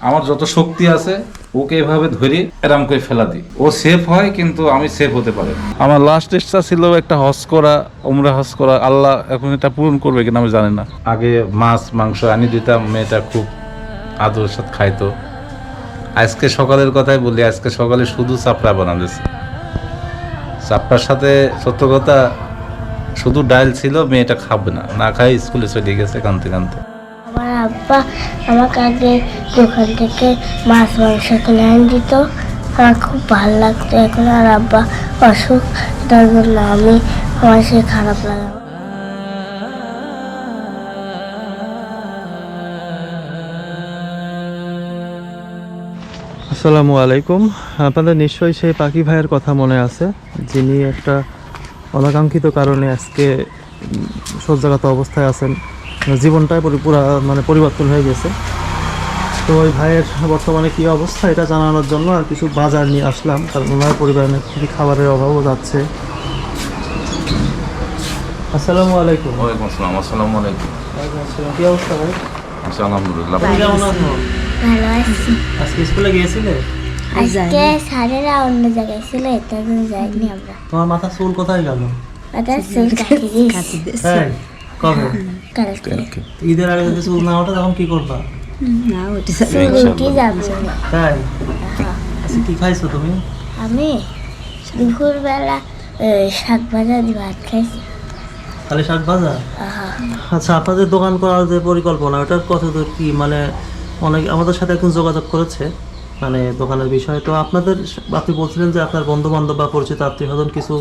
আমার যত শক্তি আছে ওকে এভাবে ধরে এরাম করে ফেলা দিই, ও সেফ হয় কিন্তু আমি সেফ হতে পারি। আমার লাস্ট ইচ্ছা ছিল একটা হজ করা, উমরা হজ করা। আল্লাহ এখন এটা পূরণ করবে কিনা আমি জানি না। আগে মাছ মাংস আনি দিতাম, মেয়েটা খুব আদরের সাথে খাইতো। আজকে সকালের কথাই বলি, আজকে সকালে শুধু চাপড়া বানাতেছে। চাপড়ার সাথে সত্য কথা শুধু ডাল ছিল, মেয়েটা খাবে না, না খাই স্কুলে চলে গেছে কাঁদতে কাঁদতে। আমার আব্বা আমাকে আগে দোকান থেকে মাছ মাংস কিনে এনে দিত, আমার খুব ভালো লাগতো। এখন আর আব্বা অসুখ, তার জন্য আমার সে খারাপ লাগে। আসসালামু আলাইকুম। আপনাদের নিশ্চয়ই সেই পাখি ভাইয়ের কথা মনে আছে, যিনি একটা অনাকাঙ্ক্ষিত কারণে আজকে শয্যাগত অবস্থায় আছেন। জীবনটাই পুরো পরিবর্তন হয়ে গেছে। তো ওই ভাইয়ের বর্তমানে কী অবস্থা এটা জানানোর জন্য আর কিছু বাজার নিয়ে আসলাম, কারণ ওনার পরিবারে খুবই খাবারের অভাবও যাচ্ছে। আসসালামু আলাইকুম। ওয়ালাইকুম আসসালাম। আসসালামু আলাইকুম। কী অবস্থা ভাই? আচ্ছা, আলহামদুলিল্লাহ। তুমি কেমন আছো? ভালো আছি। আজকে স্কুলে গিয়েছিলে? আজকে স্যারেরা অন্য জায়গায় ছিল, তার জন্য যাইনি আমরা। তোমার মাথা চুল কোথায় গেল? ওটা চুল কাটি দিয়েছি হ্যাঁ, কবে? কালকে। ঈদের আগে যদি চুল না ওঠে তখন কি করবা? চুল উঠে যাবে। তাই? আচ্ছা, কি খাইছো তুমি? আমি দুপুরবেলা শাক ভাজা দিয়ে ভাত খাইছি। খালি শাক ভাজা? আচ্ছা, আপনাদের দোকান করার যে পরিকল্পনা ওটার কতদূর কি? অনেক আমাদের সাথে এখন যোগাযোগ করেছে দোকানের বিষয়ে। তো আপনি বলছিলেন যে আপনার বন্ধু বান্ধব বা পরিচিত আত্মীয় স্বজন কিছু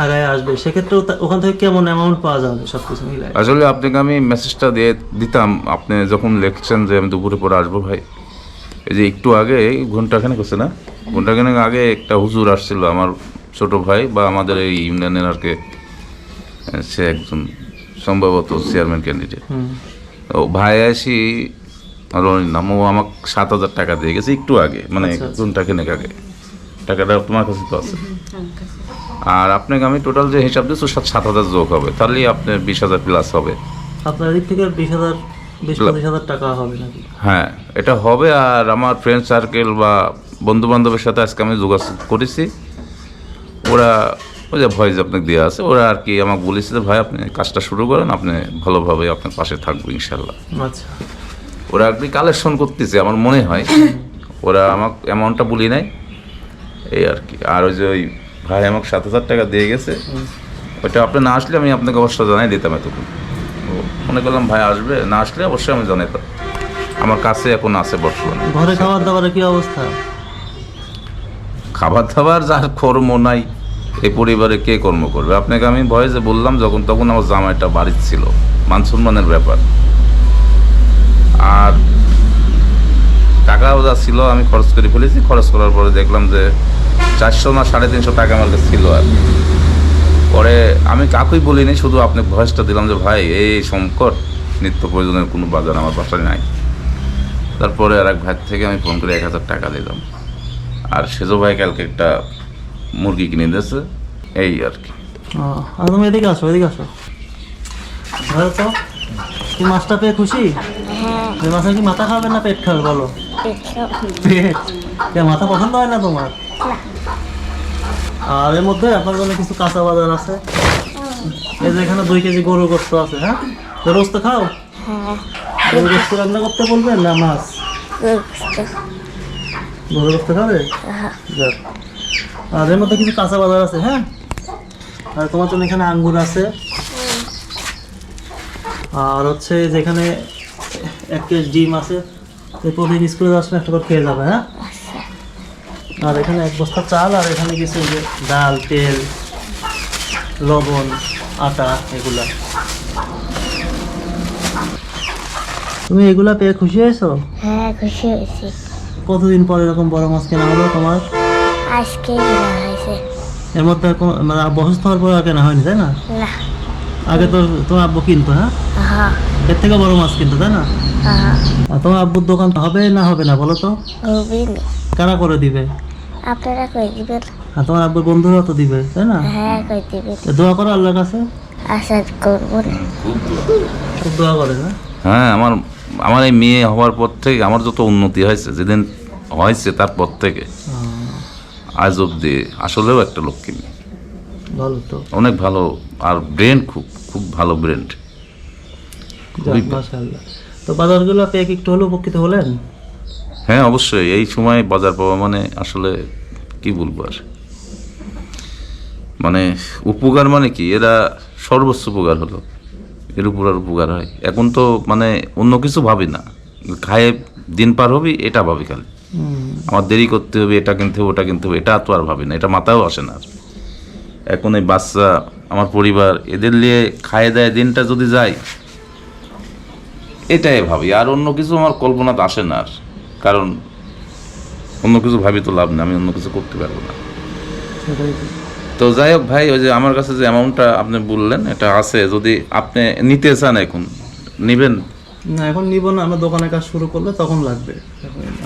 আগায় আসবে, সেক্ষেত্রে ওখান থেকে কেমন অ্যামাউন্ট পাওয়া যাবে সব কিছু মিলে? আসলে আপনাকে আমি মেসেজটা দিয়ে দিতাম, আপনি যখন লিখছেন যে আমি দুপুরে পরে আসবো। ভাই, এই যে একটু আগে ঘন্টাখানেক হচ্ছে না, ঘন্টাখানেক আগে একটা হুজুর আসছিল, আমার ছোট ভাই বা আমাদের এই ইউনিয়নের আর কি, সে একজন সম্ভবত চেয়ারম্যান ক্যান্ডিডেট। ও ভাই আসি আর ওর নাম, ও আমাকে 7,000 টাকা দিয়ে গেছে একটু আগে, ঘন্টাখানেক আগে। টাকাটা তোমার কাছে তো আছে। আর আপনাকে আমি টোটাল যে হিসাব দিচ্ছি 7,000 যোগ হবে, তাহলেই আপনার 20,000 প্লাস হবে। আপনার দিক থেকে 20,000-25,000 টাকা হবে নাকি? হ্যাঁ, এটা হবে। আর আমার ফ্রেন্ড সার্কেল বা বন্ধু বান্ধবের সাথে আজকে আমি যোগাযোগ করেছি, ওরা ওই যে ভয়েস আপনাকে দেওয়া আছে, ওরা আর কি আমাকে বলেছে যে ভাই আপনি কাজটা শুরু করেন, আপনি ভালোভাবে আপনার পাশে থাকবো ইনশাল্লাহ। আচ্ছা, ওরা আর কি কালেকশন করতেছে আমার মনে হয়, ওরা আমাকে অ্যামাউন্টটা বলি নাই এই আর কি। আর ওই যে ওই ভাই আমাকে 7,000 টাকা দিয়ে গেছে, ওইটা আপনি না আসলে আমি আপনাকে অবশ্যই জানাই দিতাম এতক্ষণ। মনে করলাম ভাই আসবে, না আসলে অবশ্যই আমি জানাইতাম। আমার কাছে এখন আছে বর্তমানে। ঘরে খাবার দাবারের কি অবস্থা? খাবার দাবার যার কর্ম নাই, এই পরিবারে কে কর্ম করবে? আপনাকে আমি ভয়েসে বললাম যখন, তখন আমার জামাইটা বাড়িতে ছিল, মান সম্মানের ব্যাপার। আর টাকাও যা ছিল আমি খরচ করে ফেলেছি। খরচ করার পরে দেখলাম যে 400 না 350 টাকা আমার কাছে ছিল। আর পরে আমি কাকুই বলিনি, শুধু আপনাকে ভয়েসটা দিলাম যে ভাই এই সংকট, নিত্য প্রয়োজনের কোনো বাজার আমার বাসায় নাই। তারপরে আর এক ভাই থেকে আমি ফোন করে 1,000 টাকা দিলাম। আর সেজো ভাই কালকে একটা মুরগি কিনে দিয়েছে, এই আর কি। আর তুমি এদিকে আসো, এদিকে আসো। ঘরে তো কি মাছটা পেয়ে খুশি? হ্যাঁ, এই মাছের কি মাথা খাবে না পেট খাবে বলো? পেট। মাথা পছন্দ হয় না তোমার? আর এর মধ্যে আপনার জন্য কিছু কাঁচা বাজার আছে। এই যে এখানে 2 কেজি গরুর গোস্ত আছে। হ্যাঁ, তো রোস্ত খাও? গরুর গোস্ত রান্না করতে বলবেন না মাছ? গরুর গোস্ত খাবে? যাক। আর এর মধ্যে কিছু কাঁচা বাজার আছে। হ্যাঁ, আর তোমার জন্য এখানে আঙ্গুর আছে। আর হচ্ছে যেখানে 1 কেজি ডিম আছে, প্রতিদিন স্কুলে যাওয়ার সময় একটা করে খেয়ে যাবে। হ্যাঁ, আর এখানে 1 বস্তা চাল, আর এখানে কিছু যে ডাল, তেল, লবণ, আটা, এগুলা। তুমি এগুলা পেয়ে খুশি হয়েছো? হ্যাঁ, খুশি হয়েছি। কতদিন পর এরকম বড় মাছ কেনা হলো তোমার? আজকে কেনা হয়েছে। এর মধ্যে অসুস্থ হওয়ার পর আর কেনা হয়নি, তাই না? না। আগে তো তোমার আব্বু কিনতো। হ্যাঁ, হ্যাঁ, এর থেকে বড় মাছ কিনতো, তাই না? হ্যাঁ। আর তোমার আব্বুর দোকান হবে না হবে না বলো তো? হবে না। কারা করে দিবে? আপনারা কই দিবেন? আর তোমার আব্বুর বন্ধুরা তো দিবে, তাই না? হ্যাঁ, কই দিবেন। দোয়া করো আল্লাহর কাছে। আশা করবো না। খুব দোয়া করে না? হ্যাঁ, আমার আমার এই মেয়ে হওয়ার পর থেকে আমার যত উন্নতি হয়েছে, যেদিন হয়েছে তারপর থেকে আজ অব্দি, আসলেও একটা লক্ষ্মী মেয়ে, ভালো তো, অনেক ভালো। আর ব্রেন খুব খুব ভালো ব্রেন। যাক, মাশাআল্লাহ। তো বাজারগুলো পেয়ে কি একটু হলেও উপকৃত হলেন? হ্যাঁ অবশ্যই, এই সময় বাজার পাওয়া মানে আসলে কি বলবো আর, মানে উপকার মানে কি, এরা সর্বোচ্চ উপকার হলো, এর উপর আর উপকার হয়। এখন তো মানে অন্য কিছু ভাবি না, খায়ে দিন পার হবি এটা ভাবি খালি, আমার দেরি করতে হবে, এটা কিনতে হবে ওটা কিনতে হবে, এটা তো আর ভাবি না, এটা মাথাও আসে না আর। এখন এই বাচ্চা, আমার পরিবার, এদের নিয়ে খায়ে দেয় দিনটা যদি যায়, এটাই ভাবি। আর অন্য কিছু আমার কল্পনাতে আসে না আর, কারণ অন্য কিছু ভাবি তো লাভ না, আমি অন্য কিছু করতে পারবো না। সেটাই তো। তো যাই হোক ভাই, ওই যে আমার কাছে যে অ্যামাউন্টটা আপনি বললেন এটা আছে, যদি আপনি নিতে চান এখন নেবেন। না এখন নিব না, আমরা দোকানে কাজ শুরু করলে তখন লাগবে,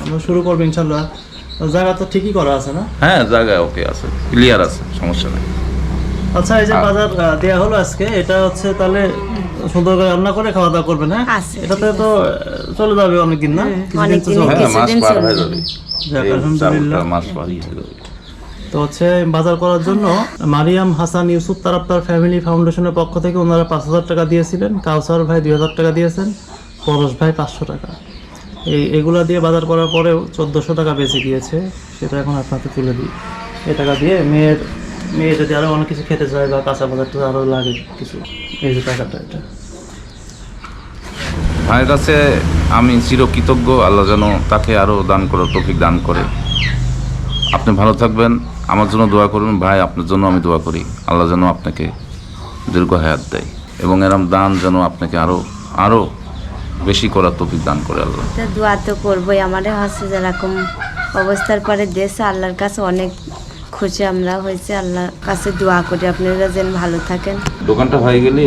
আমরা শুরু করবো ইনশাল্লাহ। জায়গা তো ঠিকই করা আছে না? হ্যাঁ জায়গা ওকে আছে, ক্লিয়ার আছে, সমস্যা নেই। আচ্ছা, এই যে বাজার দেয়া হলো আজকে, এটা হচ্ছে তাহলে সুন্দর করে রান্না করে খাওয়া দাওয়া করবেন? হ্যাঁ, আচ্ছা, এটাতে তো চলে যাবে অনেকদিন না? কিছুদিন তো চলবে। হ্যাঁ মাস পার হয়ে যাবে, যাক, এই আলহামদুলিল্লাহ। মাস পারই হয়ে যাবে। তো হচ্ছে বাজার করার জন্য মারিয়াম হাসান ইউসুফ তারাপ্তার ফ্যামিলি ফাউন্ডেশনের পক্ষ থেকে ওনারা 5,000 টাকা দিয়েছিলেন, কাউসার ভাই 2,000 টাকা দিয়েছেন, পরশ ভাই 500 টাকা। এগুলা দিয়ে বাজার করার পরেও 1,400 টাকা বেঁচে গিয়েছে, সেটা এখন আপনাকে তুলে দিই। এই টাকা দিয়ে মেয়ে যদি আরও অনেক কিছু খেতে চায় বা কাঁচা বাজার তো আরও লাগে কিছু, এই যে টাকাটা, এটা ভাইয়ের কাছে আমি চিরকৃতজ্ঞ। আল্লাহ যেন তাকে আরও দান করে, তৌফিক দান করে। আপনি ভালো থাকবেন, আমার জন্য দোয়া করবেন ভাই, আপনার জন্য আমি দোয়া করি। আল্লাহ যেন আপনাকে দীর্ঘ হায়াত দেয় এবং এরম দান যেন আপনাকে আরও আরও বেশি করার তৌফিক দান করে আল্লাহ। তো দোয়া তো করবোই, আমাদের হচ্ছে যেরকম অবস্থার পরে দেশে আল্লাহর কাছে অনেক খুশি আমরা হয়েছে, আল্লাহর কাছে দোয়া করি আপনারা যেন ভালো থাকেন। দোকানটা হয়ে গেলে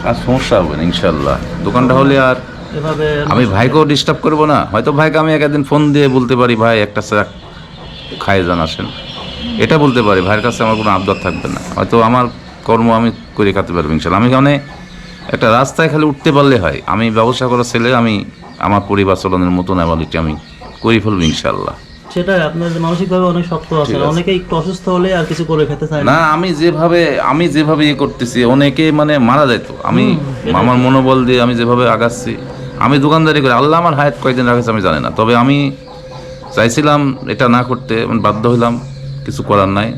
আর সমস্যা হবে না ইনশাল্লাহ। দোকানটা হলে আর এভাবে আমি ভাইকেও ডিস্টার্ব করবো না। হয়তো ভাইকে আমি একদিন ফোন দিয়ে বলতে পারি, ভাই একটা চা খাই যান আসেন, এটা বলতে পারি। ভাইয়ের কাছে আমার কোনো আবদার থাকবে না, হয়তো আমার কর্ম আমি করে খাতে পারবো ইনশাল্লাহ। আমি মানে একটা রাস্তায় খালি উঠতে পারলে হয়। আমি ব্যবসা করার ছেলে, আমি আমার পরিবার চালানোর মতন অ্যাবিলিটি আমি করে ফেলবো ইনশাল্লাহ। সেটাই, আপনার মানসিকভাবে অনেক শক্ত আছে। ঠিক আছে। অনেকে একটু অসুস্থ হলে আর কিছু করে খেতে চায় না, আমি যেভাবে ইয়ে করতেছি, অনেকে মানে মারা যেত। আমি আমার মনোবল দিয়ে আমি যেভাবে আগাচ্ছি, আমি দোকানদারি করে, আল্লাহ আমার হায়াত কয়েকদিন রাখেছে আমি জানি না, তবে আমি চাইছিলাম এটা না করতে, আমি বাধ্য হইলাম, কিছু করার নাই।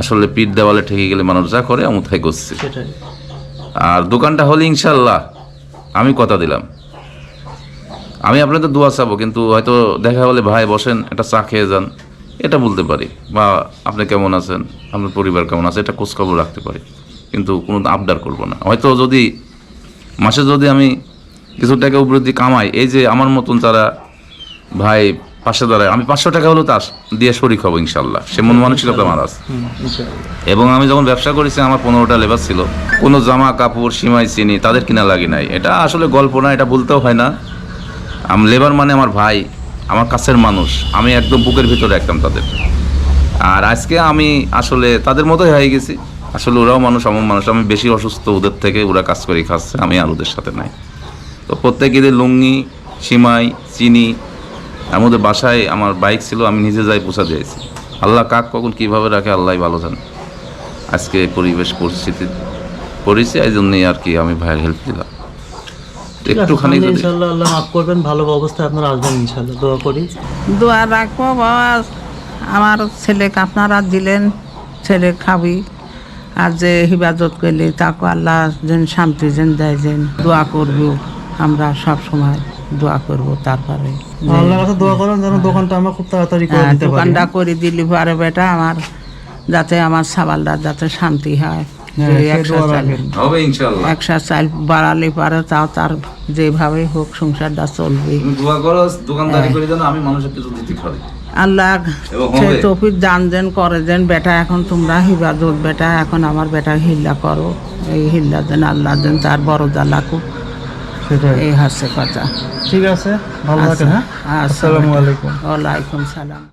আসলে পিঠ দেওয়ালে ঠেকে গেলে মানুষ যা করে আমি তাই করছি। সেটাই। আর দোকানটা হলে ইনশাল্লাহ আমি কথা দিলাম, আমি আপনাদের দোয়া চাবো, কিন্তু হয়তো দেখা হলে ভাই বসেন একটা চা খেয়ে যান, এটা বলতে পারি, বা আপনি কেমন আছেন, আপনার পরিবার কেমন আছে, এটা খোঁজখবর রাখতে পারি, কিন্তু কোনো আবদার করবো না। হয়তো যদি মাসে যদি আমি কিছু টাকা উপবৃদ্ধি কামাই, এই যে আমার মতন যারা ভাই পাশে দাঁড়ায়, আমি 500 টাকা হলেও তার দিয়ে শরিক হবো ইনশাল্লাহ। সে মন মানসিকতা আমার আছে। ইনশাআল্লাহ। এবং আমি যখন ব্যবসা করেছি, আমার 15টা লেবার ছিল, কোনো জামা কাপড় সিমাই চিনি তাদের কিনা লাগে নাই। এটা আসলে গল্প না, এটা বলতেও হয় না। আমি লেবার মানে আমার ভাই, আমার কাছের মানুষ, আমি একদম বুকের ভিতরে রাখতাম তাদের। আর আজকে আমি আসলে তাদের মতোই হয়ে গেছি। আসলে ওরাও মানুষ, আমার মানুষ। আমি বেশি অসুস্থ ওদের থেকে, ওরা কাজ করে খাচ্ছে, আমি আর ওদের সাথে নাই। তো প্রত্যেক ঈদের লুঙ্গি সিমাই চিনি, আমাদের বাসায় আমার বাইক ছিল, আমি নিজে যাই পৌঁছা দিয়েছি। আল্লাহ কাক কখন কীভাবে রাখে আল্লাহ ভালো জানে। আজকে পরিবেশ পরিস্থিতি পড়েছে, এই জন্যই আর কি আমি ভাইয়ের হেল্প দিলাম একটুখানি। যদি ইনশাআল্লাহ আল্লাহ মাফ করবেন, ভালো অবস্থায় আপনারা আসবেন ইনশাআল্লাহ, দোয়া করি। দোয়া রাখবো বাবা, আমার ছেলেকে আপনারা দিলেন, ছেলে খাবি, আর যে হিফাজত করলে তাকে আল্লাহ যেন শান্তি যেন দেয়, যেন দোয়া করবো, আমরা সব সময় দোয়া করবো। তারপরে আল্লাহর কাছে দোয়া করেন যেন দোকানটা আমরা খুব তাড়াতাড়ি করে দিতে পারি। দোকানটা করে দিলি পারে বেটা আমার, যাতে আমার সাবালটা যাতে শান্তি হয়। যে হবে ইনশাআল্লাহ। 100 চাল বাড়ালে পারে, তাও তার যেভাবে হোক সংসারটা চলবে। তুমি দোয়া করো দোকানদারি করে যেন আমি মানুষের কিছু দিতে পারি। আল্লাহ এবং সে হবে। তৌফিক দান যেন করে, যেন বেটা এখন তোমরা হিফাজত, বেটা এখন আমার বেটা হিল্লা করো, এই হিল্লা যেন আল্লাহ যেন তার বড়দা লাগুক, সেটাই। এই হচ্ছে কথা। ঠিক আছে, ভালো থাকেন। হ্যাঁ, আচ্ছা, আসসালামু আলাইকুম। ওয়ালাইকুম সালাম।